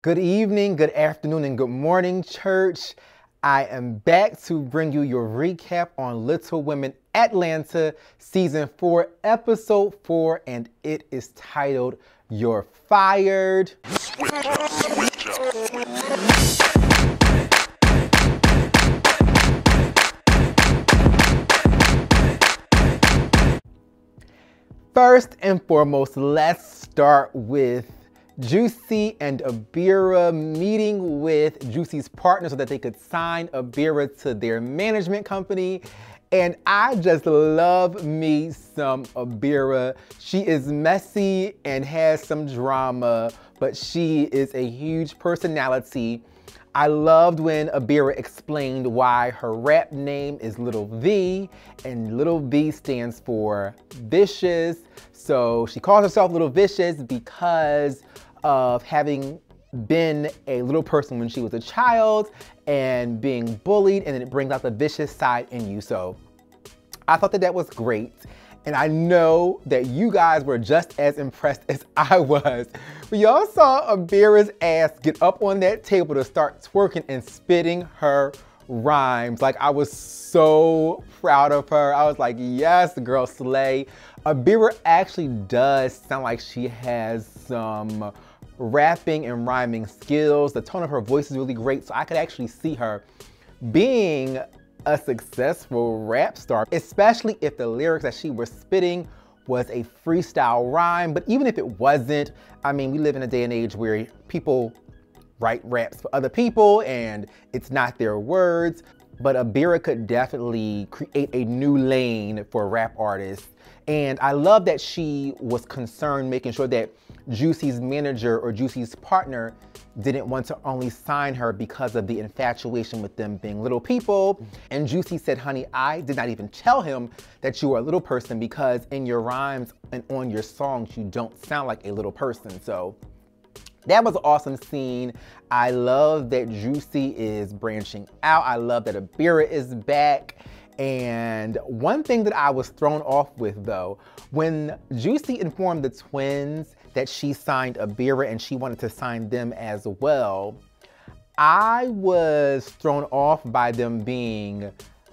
Good evening, good afternoon, and good morning, church. I am back to bring you your recap on Little Women Atlanta Season 4, Episode 4, and it is titled, You're Fired. First and foremost, let's start with Juicy and Abira meeting with Juicy's partner so that they could sign Abira to their management company. And I just love me some Abira. She is messy and has some drama, but she is a huge personality. I loved when Abira explained why her rap name is Little V, and Little V stands for vicious. So she calls herself Little Vicious because of having been a little person when she was a child and being bullied, and then it brings out the vicious side in you. So I thought that was great. And I know that you guys were just as impressed as I was. When y'all saw Abira's ass get up on that table to start twerking and spitting her rhymes. Like, I was so proud of her. I was like, yes, girl, slay. Abira actually does sound like she has some rapping and rhyming skills. The tone of her voice is really great, so I could actually see her being a successful rap star, especially if the lyrics that she was spitting was a freestyle rhyme. But even if it wasn't, I mean, we live in a day and age where people write raps for other people and it's not their words. But Abira could definitely create a new lane for rap artists. And I love that she was concerned making sure that Juicy's manager or Juicy's partner didn't want to only sign her because of the infatuation with them being little people. And Juicy said, honey, I did not even tell him that you were a little person because in your rhymes and on your songs, you don't sound like a little person. So that was an awesome scene. I love that Juicy is branching out. I love that Abira is back. And one thing that I was thrown off with though, when Juicy informed the twins that she signed Abira and she wanted to sign them as well, I was thrown off by them being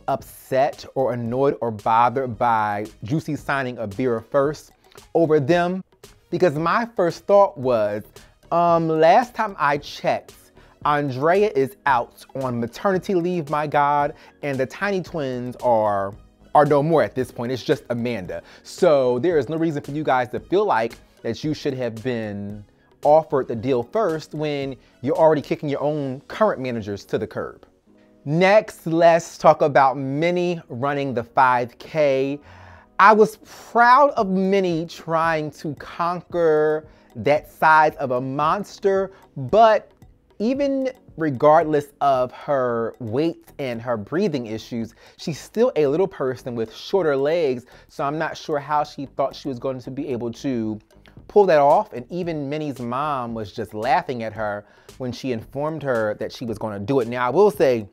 upset or annoyed or bothered by Juicy signing Abira first over them. Because my first thought was, last time I checked, Andrea is out on maternity leave, my God, and the Tiny Twins are no more at this point. It's just Amanda. So there is no reason for you guys to feel like that you should have been offered the deal first when you're already kicking your own current managers to the curb. Next, let's talk about Minnie running the 5K. I was proud of Minnie trying to conquer that size of a monster, but even regardless of her weight and her breathing issues, she's still a little person with shorter legs, so I'm not sure how she thought she was going to be able to pull that off. And even Minnie's mom was just laughing at her when she informed her that she was going to do it. Now, I will say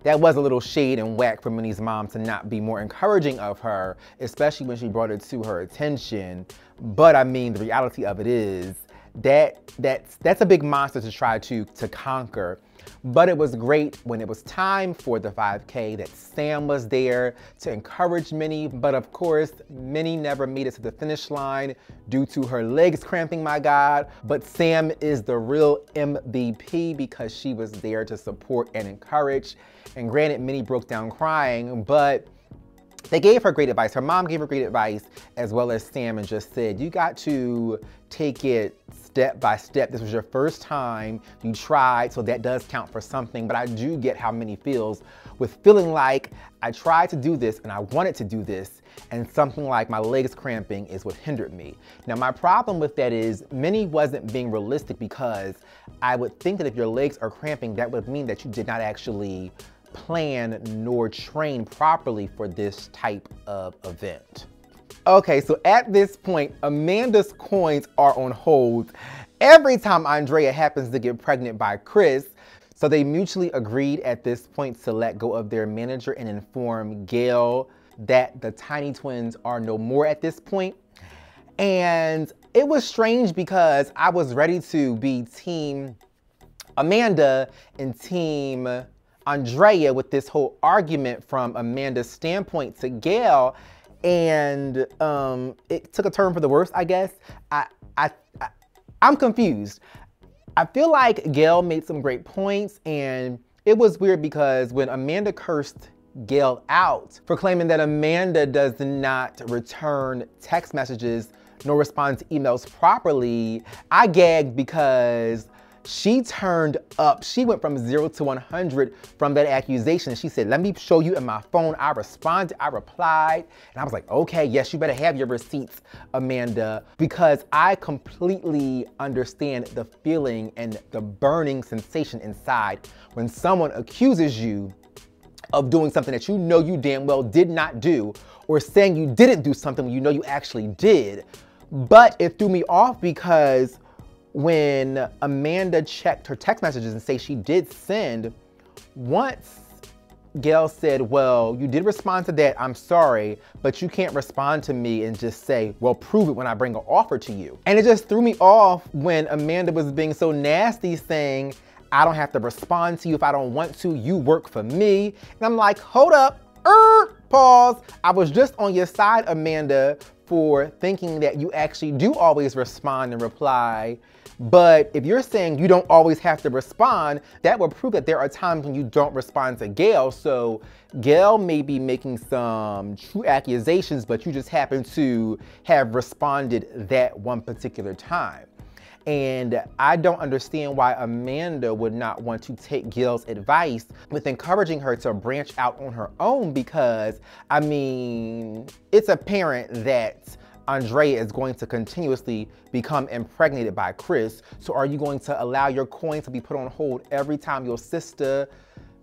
that was a little shade and whack for Minnie's mom to not be more encouraging of her, especially when she brought it to her attention. But I mean, the reality of it is that's a big monster to try to conquer. But it was great when it was time for the 5K that Sam was there to encourage Minnie. But of course, Minnie never made it to the finish line due to her legs cramping, my God. But Sam is the real MVP because she was there to support and encourage. And granted, Minnie broke down crying, but they gave her great advice. Her mom gave her great advice, as well as Sam, and just said, you got to take it step by step. This was your first time. You tried, so that does count for something. But I do get how Minnie feels with feeling like I tried to do this and I wanted to do this, and something like my legs cramping is what hindered me. Now, my problem with that is Minnie wasn't being realistic, because I would think that if your legs are cramping, that would mean that you did not actually plan nor train properly for this type of event. Okay, so at this point, Amanda's coins are on hold every time Andrea happens to get pregnant by Chris. So they mutually agreed at this point to let go of their manager and inform Gail that the Tiny Twins are no more at this point. And It was strange because I was ready to be team Amanda and team Andrea with this whole argument from Amanda's standpoint to Gail, and it took a turn for the worse, I guess. I'm confused. I feel like Gail made some great points, and it was weird because when Amanda cursed Gail out for claiming that Amanda does not return text messages nor respond to emails properly, I gagged because she turned up. She went from 0 to 100 from that accusation. She said, let me show you in my phone. I responded, I replied, and I was like, okay, yes, you better have your receipts, Amanda, because I completely understand the feeling and the burning sensation inside when someone accuses you of doing something that you know you damn well did not do, or saying you didn't do something when you know you actually did. But it threw me off because when Amanda checked her text messages and say she did send, once Gail said, well, you did respond to that, I'm sorry, but you can't respond to me and just say, well, prove it when I bring an offer to you. And it just threw me off when Amanda was being so nasty, saying, I don't have to respond to you if I don't want to, you work for me. And I'm like, hold up, pause. I was just on your side, Amanda, for thinking that you actually do always respond and reply. But if you're saying you don't always have to respond, that would prove that there are times when you don't respond to Gail. So Gail may be making some true accusations, but you just happen to have responded that one particular time. And I don't understand why Amanda would not want to take Gail's advice with encouraging her to branch out on her own, because, I mean, it's apparent that Andrea is going to continuously become impregnated by Chris. So are you going to allow your coin to be put on hold every time your sister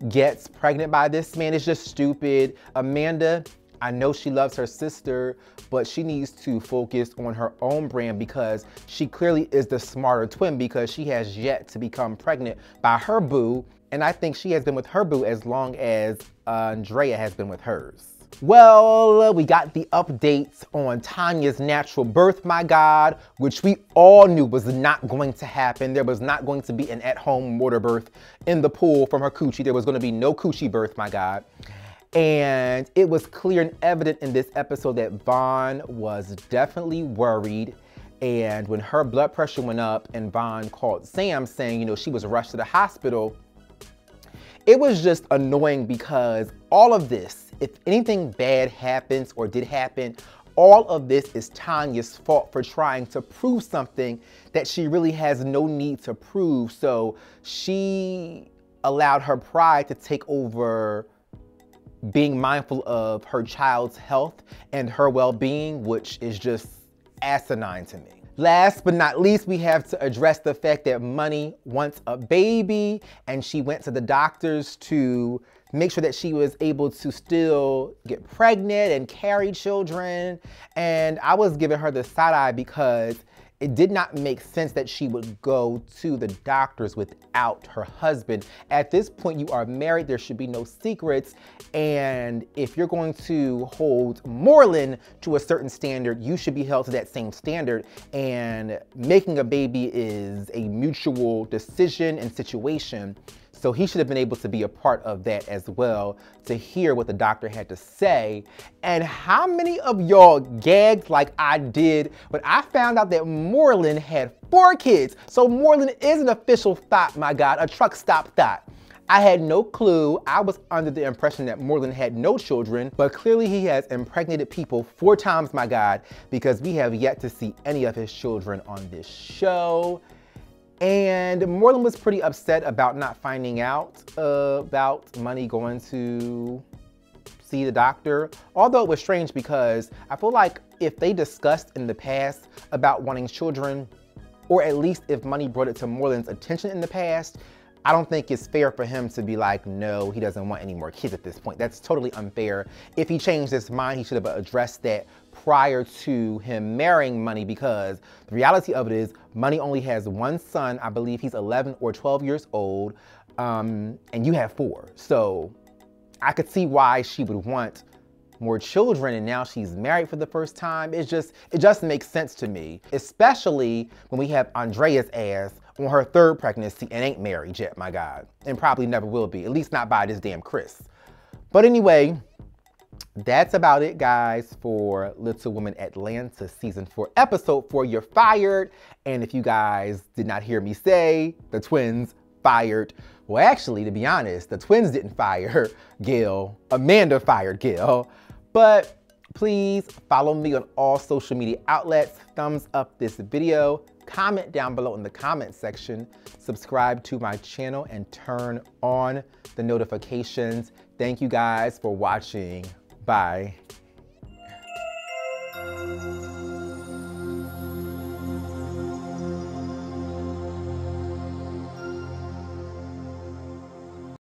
gets pregnant by this man? It's just stupid. Amanda, I know she loves her sister, but she needs to focus on her own brand, because she clearly is the smarter twin, because she has yet to become pregnant by her boo. And I think she has been with her boo as long as Andrea has been with hers. Well, we got the updates on Tanya's natural birth, my God, which we all knew was not going to happen. There was not going to be an at-home water birth in the pool from her coochie. There was going to be no coochie birth, my God. And it was clear and evident in this episode that Vaughn was definitely worried. And when her blood pressure went up and Vaughn called Sam saying, you know, she was rushed to the hospital, it was just annoying because all of this, if anything bad happens or did happen, all of this is Tanya's fault for trying to prove something that she really has no need to prove. So she allowed her pride to take over being mindful of her child's health and her well-being, which is just asinine to me. Last but not least, we have to address the fact that Money wants a baby, and she went to the doctors to make sure that she was able to still get pregnant and carry children. And I was giving her the side eye because it did not make sense that she would go to the doctors without her husband. At this point, you are married, there should be no secrets. And if you're going to hold Moreland to a certain standard, you should be held to that same standard. And making a baby is a mutual decision and situation. So he should have been able to be a part of that as well, to hear what the doctor had to say. And how many of y'all gagged like I did when I found out that Moreland had 4 kids? So Moreland is an official thought, my God, a truck stop thought. I had no clue. I was under the impression that Moreland had no children, but clearly he has impregnated people 4 times, my God, because we have yet to see any of his children on this show. And Moreland was pretty upset about not finding out about Money going to see the doctor. Although it was strange because I feel like if they discussed in the past about wanting children, or at least if Money brought it to Moreland's attention in the past, I don't think it's fair for him to be like, no, he doesn't want any more kids at this point. That's totally unfair. If he changed his mind, he should have addressed that prior to him marrying Money, because the reality of it is Money only has 1 son. I believe he's 11 or 12 years old, and you have 4. So I could see why she would want more children and now she's married for the first time. It just makes sense to me, especially when we have Andrea's ass on her third pregnancy and ain't married yet, my God, and probably never will be, at least not by this damn Chris. But anyway, that's about it, guys, for Little Women Atlanta Season 4, Episode 4, You're Fired. And if you guys did not hear me say, the twins fired. Well, actually, to be honest, the twins didn't fire Gail. Amanda fired Gail. But please follow me on all social media outlets. Thumbs up this video. Comment down below in the comment section. Subscribe to my channel and turn on the notifications. Thank you guys for watching. Bye.